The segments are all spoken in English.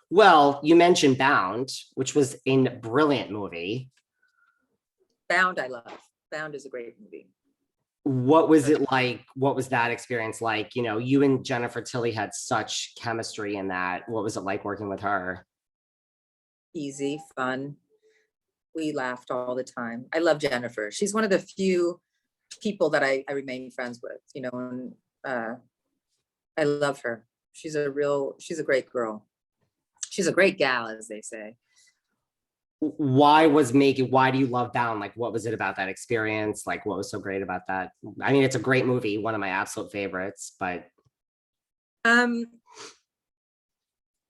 Well, you mentioned Bound, which was a brilliant movie. Bound, I love. Bound is a great movie. What was it like? What was that experience like? You know, you and Jennifer Tilly had such chemistry in that. What was it like working with her? Easy, fun. We laughed all the time. I love Jennifer. She's one of the few people that I remain friends with, you know, and I love her. She's a great girl. She's a great gal, as they say. Why do you love Bound? Like, what was it about that experience? Like, what was so great about that? I mean, it's a great movie, one of my absolute favorites, but Um,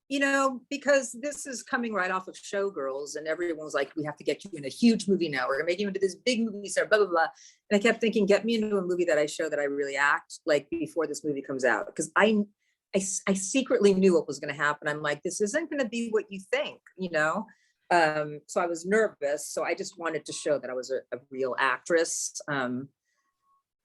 you know, because this is coming right off of Showgirls, and everyone was like, we have to get you in a huge movie now. We're gonna make you into this big movie star, blah, blah, blah. And I kept thinking, get me into a movie that I show that I really act, like before this movie comes out. Because I secretly knew what was gonna happen. I'm like, this isn't gonna be what you think, you know? So I was nervous. So I just wanted to show that I was a real actress.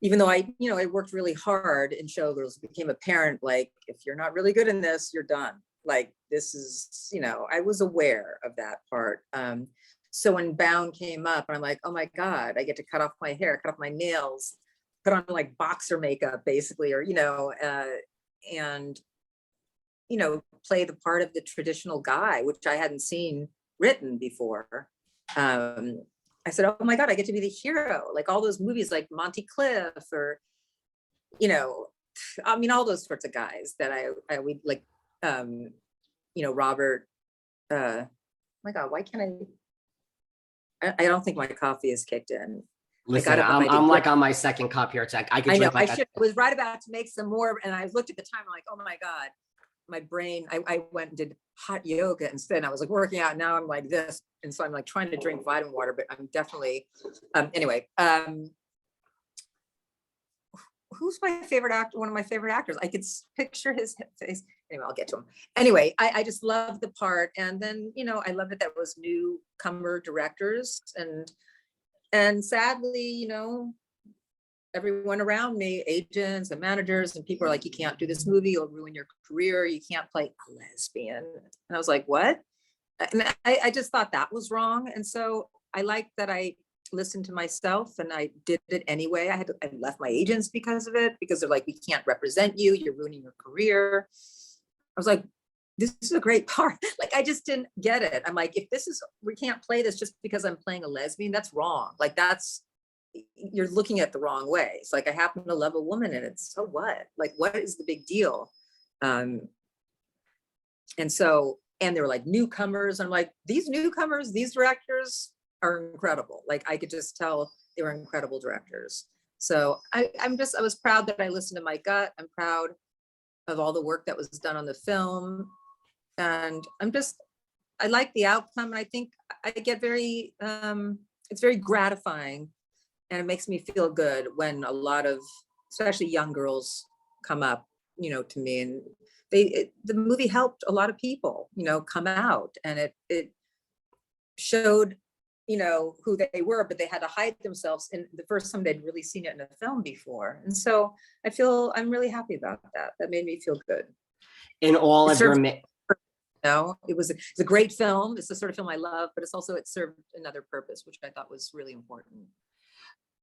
Even though I worked really hard in Showgirls, it became apparent, like, if you're not really good in this, you're done. Like, this is, I was aware of that part. So when Bound came up, I'm like, oh my God, I get to cut off my hair, cut off my nails, put on like boxer makeup basically, or, and, play the part of the traditional guy, which I hadn't seen written before. I said, oh my God, I get to be the hero. Like all those movies like Monty Cliff or, all those sorts of guys that we like, Robert, my God, why can't I don't think my coffee is kicked in. listen, I'm like on my second cup here. It's like I could drink like I was right about to make some more, and I looked at the time, I'm like, oh my God, my brain, I went and did hot yoga instead. And I was like working out. Now I'm like this. And so I'm like trying to drink vitamin water, but I'm definitely, anyway, who's my favorite actor? One of my favorite actors. I could picture his face. Anyway, I'll get to him. Anyway, I just love the part. And then, I love that was newcomer directors, and sadly, everyone around me, agents and managers and people are like, you can't do this movie, you'll ruin your career, you can't play a lesbian. And I was like, what? And I just thought that was wrong. And so I liked that I listened to myself and I did it anyway. I left my agents because of it, because they're like, we can't represent you, you're ruining your career. I was like, this is a great part. Like, I just didn't get it. I'm like, we can't play this just because I'm playing a lesbian, that's wrong. Like, you're looking at the wrong way. It's like, I happen to love a woman in it. So what? Like, what is the big deal? And they were like newcomers. I'm like, these newcomers, these directors are incredible. Like, I could just tell they were incredible directors. So I was proud that I listened to my gut. I'm proud of all the work that was done on the film. And I like the outcome. And I think I get it's very gratifying. And it makes me feel good when a lot of, especially young girls, come up, to me, and the movie helped a lot of people, come out, and it showed, who they were, but they had to hide themselves in the first time they'd really seen it in a film before. And so I'm really happy about that. That made me feel good. In all of your, it's a great film. It's the sort of film I love, but it served another purpose, which I thought was really important.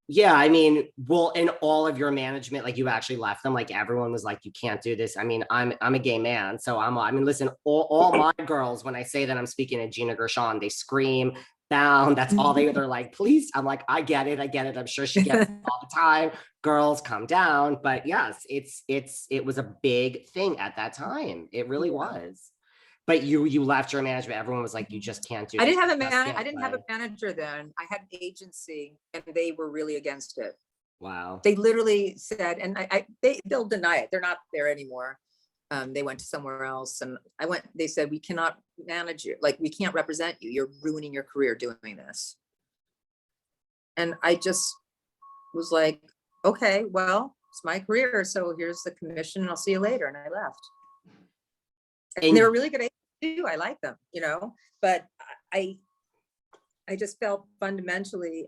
Yeah, I mean, well, in all of your management, like you actually left them, like everyone was like, you can't do this. I mean, I'm a gay man, so listen, all my girls, when I say that I'm speaking to GINA GERSHON, they scream, Bound. That's all they're like, please. I'm like, I get it. I'm sure she gets it all the time. Girls, come down. But yes, it was a big thing at that time. It really was. But you left your management. Everyone was like, you just can't do it. I didn't have a manager then. I had an agency, and they were really against it. Wow. They literally said, and they'll deny it. They're not there anymore. They went to somewhere else, and they said, we cannot manage you. Like, we can't represent you. You're ruining your career doing this. And I just was like, okay, well, it's my career. So here's the commission, and I'll see you later. And I left. And they were really good too. I like them, but I just felt fundamentally,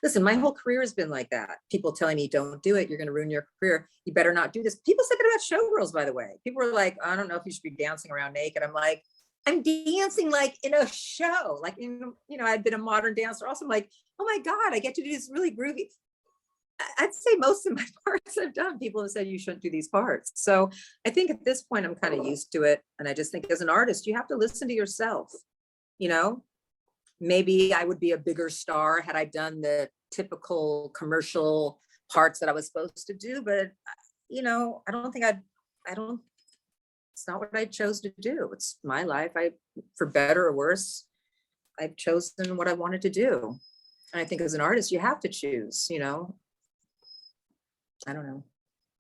listen, my whole career has been like that. People telling me, don't do it, you're going to ruin your career, you better not do this. People said that about Showgirls, by the way. People were like, I don't know if you should be dancing around naked. I'm like, I'm dancing like in a show, like I'd been a modern dancer. Also, I'm like, oh my God, I get to do this really groovy. I'd say most of my parts I've done, people have said you shouldn't do these parts. So I think at this point I'm kind of used to it. And I just think as an artist, you have to listen to yourself. You know, maybe I would be a bigger star had I done the typical commercial parts that I was supposed to do. But, I don't think it's not what I chose to do. It's my life. For better or worse, I've chosen what I wanted to do. And I think as an artist, you have to choose, I don't know.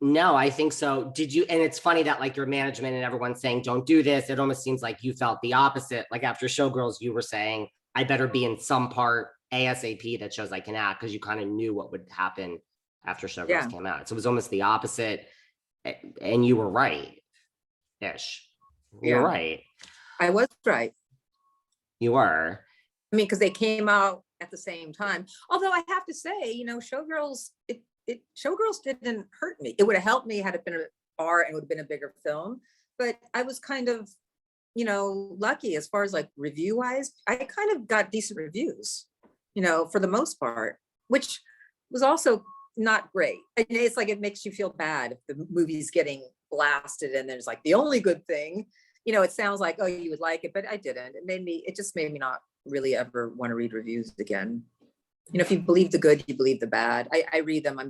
No, I think so. Did you? And it's funny that like your management and everyone's saying, don't do this. It almost seems like you felt the opposite. Like after Showgirls, you were saying, I better be in some part ASAP that shows I can act, because you kind of knew what would happen after Showgirls came out. So it was almost the opposite. And you were right. Ish. You're right. I was right. You were. I mean, because they came out at the same time. Although I have to say, Showgirls, Showgirls didn't hurt me. It would have helped me had it been an R and it would have been a bigger film. But I was kind of, lucky as far as like review wise. I kind of got decent reviews, for the most part, which was also not great. And it's like it makes you feel bad if the movie's getting blasted and there's like the only good thing. It sounds like, oh, you would like it, but I didn't. It just made me not really ever want to read reviews again. If you believe the good, you believe the bad. I read them. I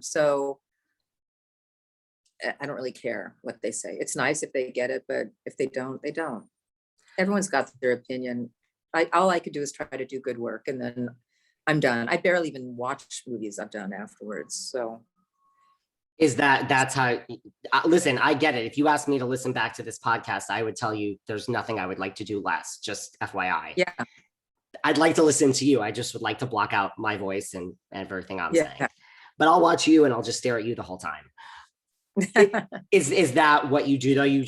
don't really care what they say. It's nice if they get it, but if they don't, they don't. Everyone's got their opinion. All I could do is try to do good work, and then I'm done. I barely even watch movies I've done afterwards. So that's how, listen, I get it. If you asked me to listen back to this podcast, I would tell you there's nothing I would like to do less, just FYI. Yeah. I'd like to listen to you. I just would like to block out my voice and everything I'm saying. But I'll watch you and I'll just stare at you the whole time. Is that what you do though? You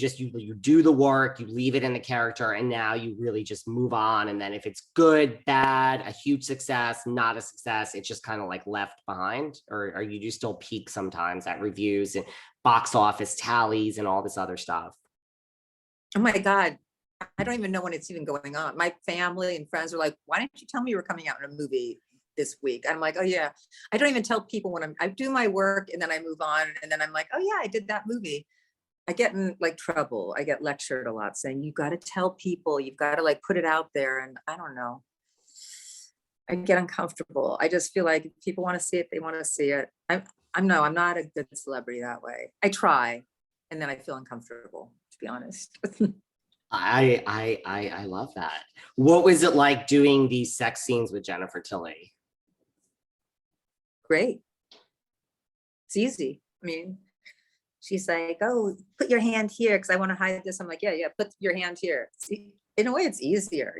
do the work, you leave it in the character, and now you really just move on. And then if it's good, bad, a huge success, not a success, it's just kind of like left behind? Or are you do still peak sometimes at reviews and box office tallies and all this other stuff? Oh my God. I don't even know when it's even going on. My family and friends are like, why didn't you tell me you were coming out in a movie this week? I'm like, oh yeah. I don't even tell people when I do my work and then I move on. And then I'm like, oh yeah, I did that movie. I get in like trouble. I get lectured a lot saying, you got to tell people, you've got to like put it out there. And I don't know. I get uncomfortable. I just feel like if people want to see it, they want to see it. I'm not a good celebrity that way. I try. And then I feel uncomfortable, to be honest. I love that. What was it like doing these sex scenes with Jennifer Tilly? Great. It's easy. I mean, she's like, oh, put your hand here because I want to hide this. I'm like, yeah, put your hand here. See, in a way, it's easier,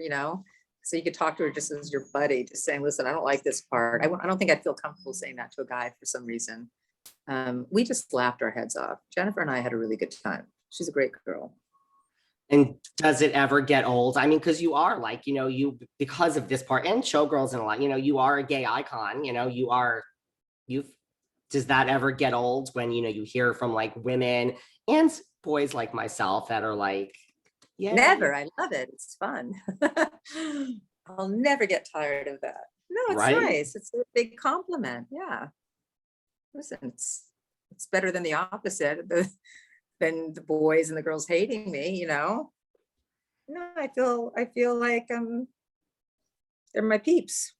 So you could talk to her just as your buddy, just saying, listen, I don't like this part. I don't think I'd feel comfortable saying that to a guy for some reason. We just laughed our heads off. Jennifer and I had a really good time. She's a great girl. And does it ever get old? I mean, because you are like, because of this part and Showgirls and a lot, you are a gay icon, does that ever get old when, you hear from like women and boys like myself that are like, yeah. Never. I love it. It's fun. I'll never get tired of that. No, it's nice. It's a big compliment. Yeah. Listen, it's better than the opposite. Than the boys and the girls hating me, No, I feel like they're my peeps.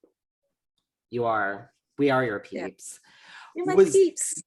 You are. We are your peeps. Yeah. You're my peeps.